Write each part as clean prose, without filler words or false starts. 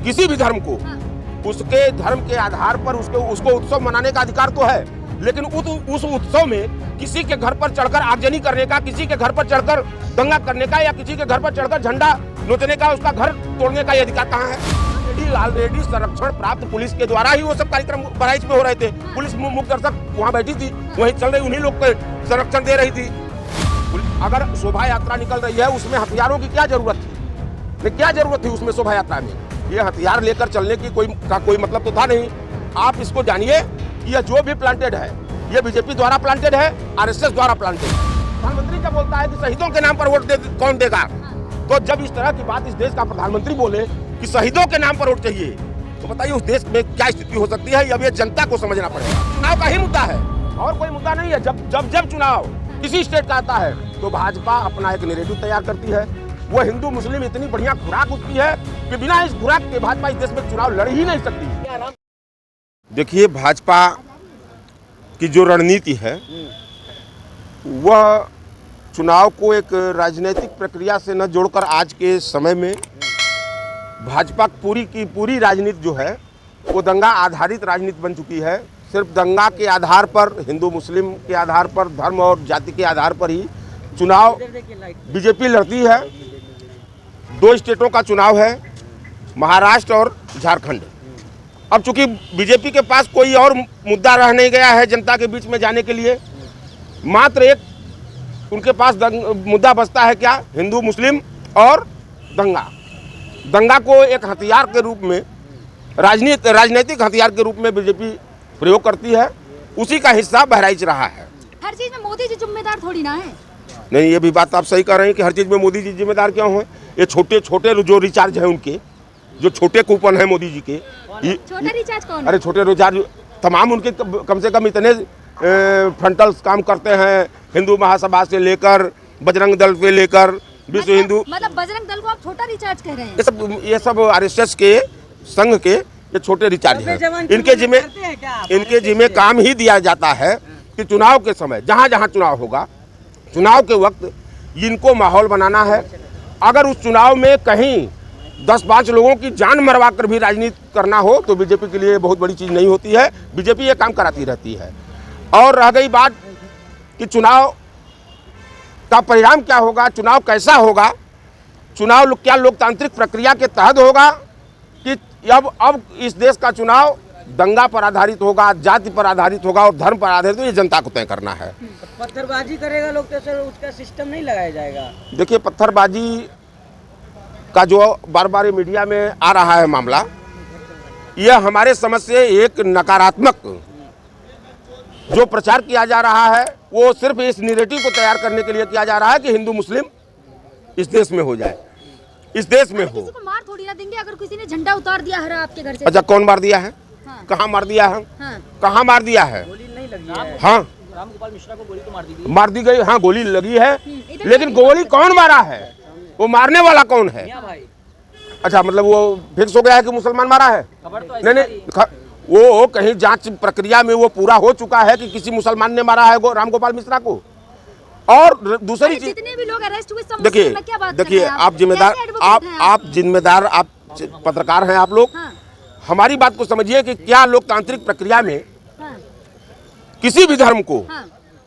किसी भी धर्म को उसके धर्म के आधार पर उसको उत्सव मनाने का अधिकार तो है, लेकिन उस उत्सव में किसी के घर पर चढ़कर आगजनी करने का, किसी के घर पर चढ़कर दंगा करने का या किसी के घर पर चढ़कर झंडा नोचने का, उसका घर तोड़ने का ये अधिकार कहाँ है? ऑलरेडी संरक्षण प्राप्त पुलिस के द्वारा ही वो सब कार्यक्रम बहराइच में हो रहे थे। पुलिस मुख्य दर्शक वहाँ बैठी थी, वहीं चल रही, उन्हीं लोग को संरक्षण दे रही थी। अगर शोभा यात्रा निकल रही है उसमें हथियारों की क्या जरूरत थी? क्या जरूरत थी उसमें शोभा यात्रा में? ये हथियार लेकर चलने की कोई मतलब तो था नहीं। आप इसको जानिए कि यह जो भी प्लांटेड है ये बीजेपी द्वारा प्लांटेड है, आरएसएस द्वारा प्लांटेड है। प्रधानमंत्री जब बोलता है कि शहीदों के नाम पर वोट कौन देगा, तो जब इस तरह की बात इस देश का प्रधानमंत्री बोले कि शहीदों के नाम पर वोट चाहिए, तो बताइए उस देश में क्या स्थिति हो सकती है? अब ये जनता को समझना पड़ेगा। चुनाव का ही मुद्दा है और कोई मुद्दा नहीं है। जब चुनाव किसी स्टेट का आता है तो भाजपा अपना एक नैरेटिव तैयार करती है। वो हिंदू मुस्लिम इतनी बढ़िया खुराक उसकी है कि बिना इस खुराक के भाजपा इस देश में चुनाव लड़ ही नहीं सकती। देखिए, भाजपा की जो रणनीति है वह चुनाव को एक राजनीतिक प्रक्रिया से न जोड़कर आज के समय में भाजपा पूरी की पूरी राजनीति जो है वो दंगा आधारित राजनीति बन चुकी है। सिर्फ दंगा के आधार पर, हिंदू मुस्लिम के आधार पर, धर्म और जाति के आधार पर ही चुनाव बीजेपी लड़ती है। 2 स्टेटों का चुनाव है, महाराष्ट्र और झारखंड। अब चूंकि बीजेपी के पास कोई और मुद्दा रह नहीं गया है जनता के बीच में जाने के लिए, मात्र एक उनके पास मुद्दा बचता है, क्या? हिंदू मुस्लिम और दंगा। दंगा को एक हथियार के रूप में, राजनीतिक हथियार के रूप में बीजेपी प्रयोग करती है। उसी का हिस्सा बहराइच रहा है। हर चीज में मोदी जी जिम्मेदार थोड़ी ना है। नहीं, ये भी बात आप सही कह रहे हैं कि हर चीज में मोदी जी जिम्मेदार क्यों हैं? ये छोटे छोटे जो रिचार्ज है उनके, जो छोटे कूपन है मोदी जी के, छोटा रिचार्ज कौन? अरे छोटे रिचार्ज तमाम उनके कम से कम इतने फ्रंटल्स काम करते हैं, हिंदू महासभा से लेकर बजरंग दल से लेकर विश्व हिंदू, मतलब बजरंग दल को आप छोटा रिचार्ज कह रहे हैं? ये सब आरएसएस के संघ के ये छोटे रिचार्ज हैं। इनके जिम्मे काम ही दिया जाता है कि चुनाव के समय, जहाँ जहाँ चुनाव होगा, चुनाव के वक्त इनको माहौल बनाना है। अगर उस चुनाव में कहीं 10-5 लोगों की जान मरवा कर भी राजनीति करना हो तो बीजेपी के लिए बहुत बड़ी चीज़ नहीं होती है। बीजेपी ये काम कराती रहती है। और रह गई बात कि चुनाव का परिणाम क्या होगा, चुनाव कैसा होगा, चुनाव क्या लोकतांत्रिक प्रक्रिया के तहत होगा कि अब इस देश का चुनाव दंगा पर आधारित होगा, जाति पर आधारित होगा और धर्म पर आधारित, तो ये जनता को तय करना है। पत्थरबाजी करेगा लोग तो सर उसका सिस्टम नहीं लगाया जाएगा। देखिए, पत्थरबाजी का जो बार बार मीडिया में आ रहा है मामला, यह हमारे समझ से एक नकारात्मक जो प्रचार किया जा रहा है वो सिर्फ इस नैरेटिव को तैयार करने के लिए किया जा रहा है कि हिंदू मुस्लिम इस देश में हो जाए, इस देश में हो। किसी को मार थोड़ी ना देंगे अगर किसी ने झंडा उतार दिया है आपके घर से। अच्छा, कौन मार दिया है? हाँ। कहाँ मार दिया है? हाँ। कहाँ मार दिया है? गोली नहीं लगी है। हाँ, रामगोपाल मिश्रा को गोली तो मार दी गई। हाँ, गोली लगी है, लेकिन गोली कौन मारा है, वो मारने वाला कौन है? अच्छा, मतलब वो फिक्स हो गया है कि मुसलमान मारा है? नहीं, वो कहीं जांच प्रक्रिया में वो पूरा हो चुका है कि किसी मुसलमान ने मारा है रामगोपाल मिश्रा को। और दूसरी चीज, जितने भी लोग अरेस्ट हुए सब देखिए, आप जिम्मेदार, आप पत्रकार हैं, आप लोग हमारी बात को समझिए कि क्या लोकतांत्रिक प्रक्रिया में किसी भी धर्म को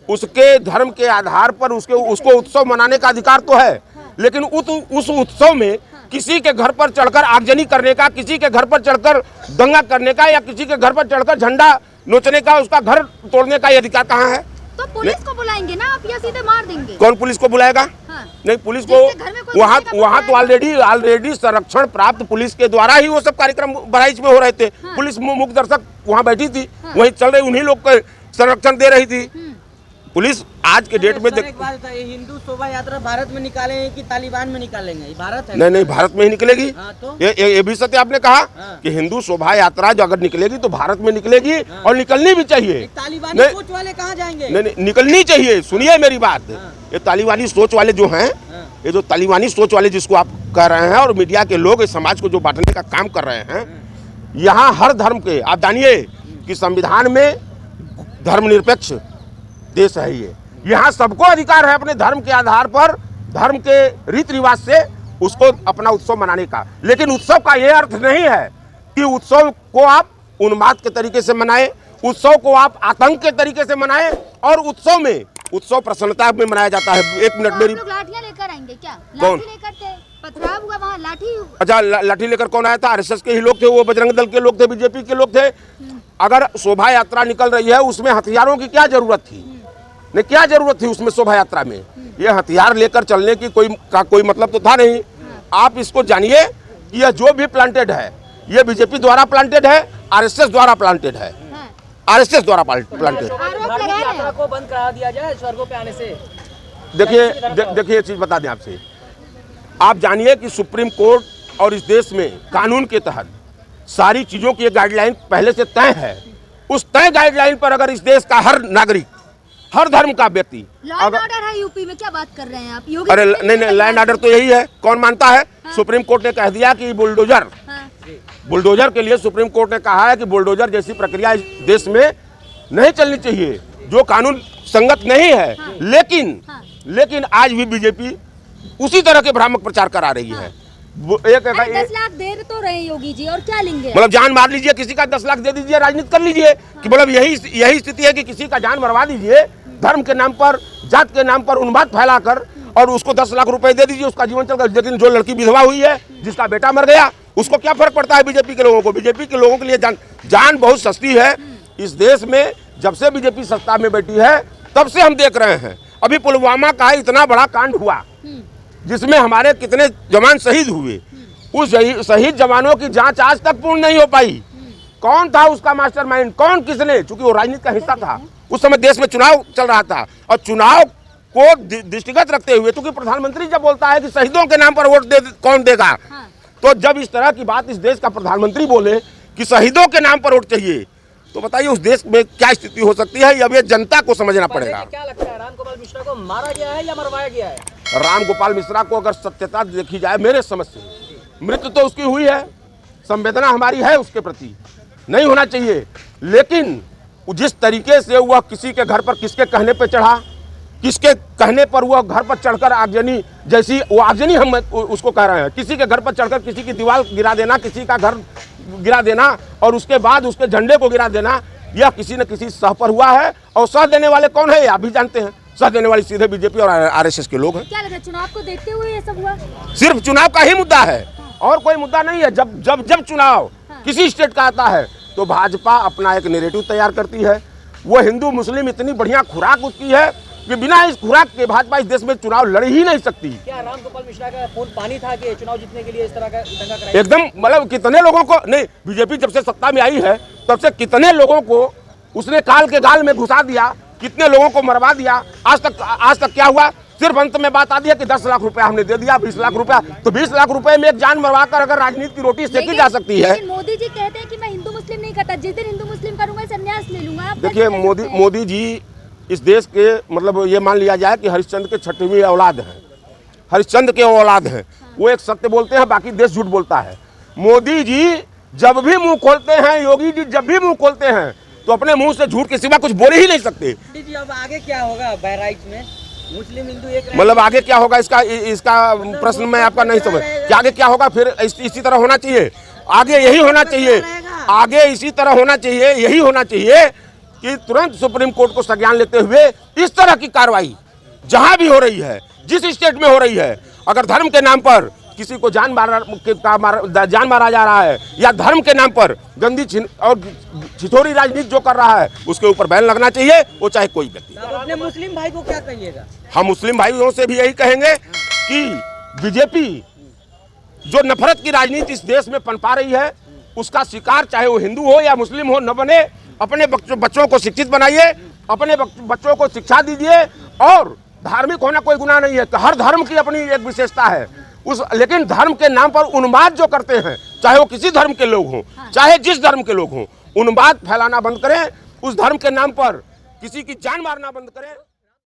उसके धर्म के आधार पर उसको उत्सव मनाने का अधिकार तो है, लेकिन उस उत्सव में किसी के घर पर चढ़कर आगजनी करने का, किसी के घर पर चढ़कर दंगा करने का या किसी के घर पर चढ़कर झंडा नोचने का, उसका घर तोड़ने का ये अधिकार कहाँ है? तो पुलिस को बुलाएंगे ना आप या सीधे मार देंगे? कौन पुलिस को बुलाएगा? हाँ। नहीं, पुलिस को वहाँ तो ऑलरेडी संरक्षण प्राप्त पुलिस के द्वारा ही वो सब कार्यक्रम बहराइच में हो रहे थे। हाँ। पुलिस मुख्य दर्शक वहाँ बैठी थी। हाँ। वहीं चल रही, उन्हीं लोग को संरक्षण दे रही थी पुलिस। आज के डेट में एक बात बताइए, हिंदू शोभा यात्रा भारत में निकालेंगे कि तालिबान में निकालेंगे? भारत है। नहीं, भारत में ही निकलेगी। हाँ, तो? ये भी सत्य आपने कहा कि हिंदू शोभा यात्रा जो अगर निकलेगी तो भारत में निकलेगी और निकलनी भी चाहिए। तालिबानी सोच वाले कहाँ जाएंगे? नहीं, निकलनी चाहिए। सुनिए मेरी बात, ये तालिबानी सोच वाले जो हैं, ये जो तालिबानी सोच वाले जिसको आप कह रहे हैं और मीडिया के लोग इस समाज को जो बांटने का काम कर रहे हैं, यहाँ हर धर्म के, आप जानिए कि संविधान में धर्मनिरपेक्ष देश है ये। यहाँ सबको अधिकार है अपने धर्म के आधार पर, धर्म के रीति रिवाज से उसको अपना उत्सव मनाने का। लेकिन उत्सव का यह अर्थ नहीं है कि उत्सव को आप उन्माद के तरीके से मनाएं, उत्सव को आप आतंक के तरीके से मनाएं। और उत्सव में उत्सव प्रसन्नता में मनाया जाता है। एक मिनट मेरी, लोग लाठियां लेकर आएंगे क्या? कौन? लाठी लेकर थे, पथराव हुआ वहाँ लाठी। अच्छा, लाठी लेकर कौन आया था? आरएसएस के ही लोग थे, वो बजरंग दल के लोग थे, बीजेपी के लोग थे। अगर शोभा यात्रा निकल रही है उसमें हथियारों की क्या जरूरत थी? नहीं, क्या जरूरत थी उसमें शोभा यात्रा में? ये हथियार लेकर चलने की कोई मतलब तो था नहीं। आप इसको जानिए कि यह जो भी प्लांटेड है ये बीजेपी द्वारा प्लांटेड है, आरएसएस द्वारा प्लांटेड है, आरएसएस द्वारा प्लांटेड। यात्रा को बंद करा दिया जाए स्वर्गों पे आने से। देखिए एक चीज बता दें आपसे, आप जानिए कि सुप्रीम कोर्ट और इस देश में कानून के तहत सारी चीजों की गाइडलाइन पहले से तय है। उस तय गाइडलाइन पर अगर इस देश का हर नागरिक, हर धर्म का व्यक्ति, लॉ एंड ऑर्डर है यूपी में, क्या बात कर रहे हैं आप? योगी अरे नहीं, लैंड ऑर्डर तो यही है, कौन मानता है? सुप्रीम कोर्ट ने कह दिया कि बुलडोजर के लिए सुप्रीम कोर्ट ने कहा है कि बुलडोजर जैसी प्रक्रिया इस देश में नहीं चलनी चाहिए, जो कानून संगत नहीं है। लेकिन आज भी बीजेपी उसी तरह के भ्रामक प्रचार करा रही है। 10 लाख दे तो रहे योगी जी, और क्या लेंगे? मतलब जान मार लीजिए, किसी का 10 लाख दे दीजिए, राजनीति कर लीजिए कि मतलब यही स्थिति है कि किसी का जान मरवा दीजिए, धर्म के नाम पर, जात के नाम पर उन्माद फैलाकर, और उसको 10 लाख रुपए दे दीजिए, उसका जीवन चल गया। लेकिन जो लड़की विधवा हुई है, जिसका बेटा मर गया, उसको क्या फर्क पड़ता है बीजेपी के लोगों को? बीजेपी के लोगों के लिए जान बहुत सस्ती है। इस देश में जब से बीजेपी सत्ता में बैठी है तब से हम देख रहे हैं। अभी पुलवामा का इतना बड़ा कांड हुआ जिसमें हमारे कितने जवान शहीद हुए, उस शहीद जवानों की जांच आज तक पूर्ण नहीं हो पाई। कौन था उसका मास्टरमाइंड? कौन, किसने? चूंकि वो राजनीति का हिस्सा था। उस समय देश में चुनाव चल रहा था और चुनाव को दृष्टिगत रखते हुए, क्योंकि प्रधानमंत्री जब बोलता है कि शहीदों के नाम पर वोट कौन देगा, तो जब इस तरह की बात इस देश का प्रधानमंत्री बोले कि शहीदों के नाम पर वोट चाहिए, तो बताइए उस देश में क्या स्थिति हो सकती है। अब ये जनता को समझना पड़ेगा। क्या लगता है, राम गोपाल मिश्रा को मारा गया है या मरवाया गया है? राम गोपाल मिश्रा को अगर सत्यता देखी जाए, मेरे समझ से मृत्यु तो उसकी हुई है, संवेदना हमारी है उसके प्रति, नहीं होना चाहिए। लेकिन जिस तरीके से वह किसी के घर पर किसके कहने पर चढ़ा, किसके कहने पर वह घर पर चढ़कर आगजनी, जैसी वो आगजनी हम उसको कह रहे हैं, किसी के घर पर चढ़कर किसी की दीवार गिरा देना, किसी का घर गिरा देना और उसके बाद उसके झंडे को गिरा देना, यह किसी न किसी सह पर हुआ है। और सह देने वाले कौन है आप भी जानते हैं। सह देने वाली सीधे बीजेपी और आरएसएस के लोग हैं। क्या लगा चुनाव को देखते हुए ये सब हुआ? सिर्फ चुनाव का ही मुद्दा है और कोई मुद्दा नहीं है। जब चुनाव किसी स्टेट का आता है तो भाजपा अपना एक नैरेटिव तैयार करती है। वो हिंदू मुस्लिम इतनी बढ़िया खुराक उसकी है कि बिना इस खुराक के भाजपा इस देश में चुनाव लड़ ही नहीं सकती। क्या राम गोपाल मिश्रा का खून पानी था कि चुनाव जीतने के लिए इस तरह का दंगा कराया? एकदम, मतलब कितने लोगों को नहीं, बीजेपी जब से सत्ता में आई है तब से कितने लोगों को उसने काल के गाल में घुसा दिया, कितने लोगों को मरवा दिया। आज तक क्या हुआ? सिर्फ अंत में बात आती है कि 10 लाख रुपया हमने दे दिया, 20 लाख रुपया। तो 20 लाख रुपए में एक जान मरवा कर अगर राजनीति की रोटी सेकी जा सकती है। मोदी जी कहते हैं कि मैं हिंदू मुस्लिम नहीं करता, जिस दिन हिंदू मुस्लिम करूंगा संन्यास ले लूंगा। देखिए मोदी जी इस देश के, मतलब ये मान लिया जाए कि हरिश्चंद्र के 6वीं औलाद हैं, हरिश्चंद्र के औलाद हैं। वो एक सत्य बोलते हैं, बाकी देश झूठ बोलता है। मोदी जी जब भी मुंह खोलते हैं, योगी जी जब भी मुंह खोलते हैं तो अपने मुंह से झूठ के सिवा कुछ बोल ही नहीं सकते। जी अब आगे क्या होगा बहराइच में? मुस्लिम हिंदू एक, मतलब आगे क्या होगा इसका प्रश्न मैं आपका नहीं समझ कि आगे क्या होगा। फिर इसी तरह होना चाहिए, आगे यही होना चाहिए, आगे इसी तरह होना चाहिए, यही होना चाहिए कि तुरंत सुप्रीम कोर्ट को संज्ञान लेते हुए इस तरह की कार्रवाई जहां भी हो रही है, जिस स्टेट में हो रही है, अगर धर्म के नाम पर किसी को जान मारा जा रहा है या धर्म के नाम पर गंदी और छिछोरी राजनीति जो कर रहा है, उसके ऊपर बैन लगना चाहिए, वो चाहे कोई व्यक्ति। अपने मुस्लिम भाई को क्या कहिएगा? हम मुस्लिम भाइयों से भी यही कहेंगे कि बीजेपी जो नफरत की राजनीति इस देश में पनपा रही है, उसका शिकार चाहे वो हिंदू हो या मुस्लिम हो न बने। अपने बच्चों को शिक्षित बनाइए, अपने बच्चों को शिक्षा दीजिए। और धार्मिक होना कोई गुनाह नहीं है, हर धर्म की अपनी एक विशेषता है। लेकिन धर्म के नाम पर उन्माद जो करते हैं, चाहे वो किसी धर्म के लोग हों, चाहे जिस धर्म के लोग हों, उन्माद फैलाना बंद करें। उस धर्म के नाम पर किसी की जान मारना बंद करें।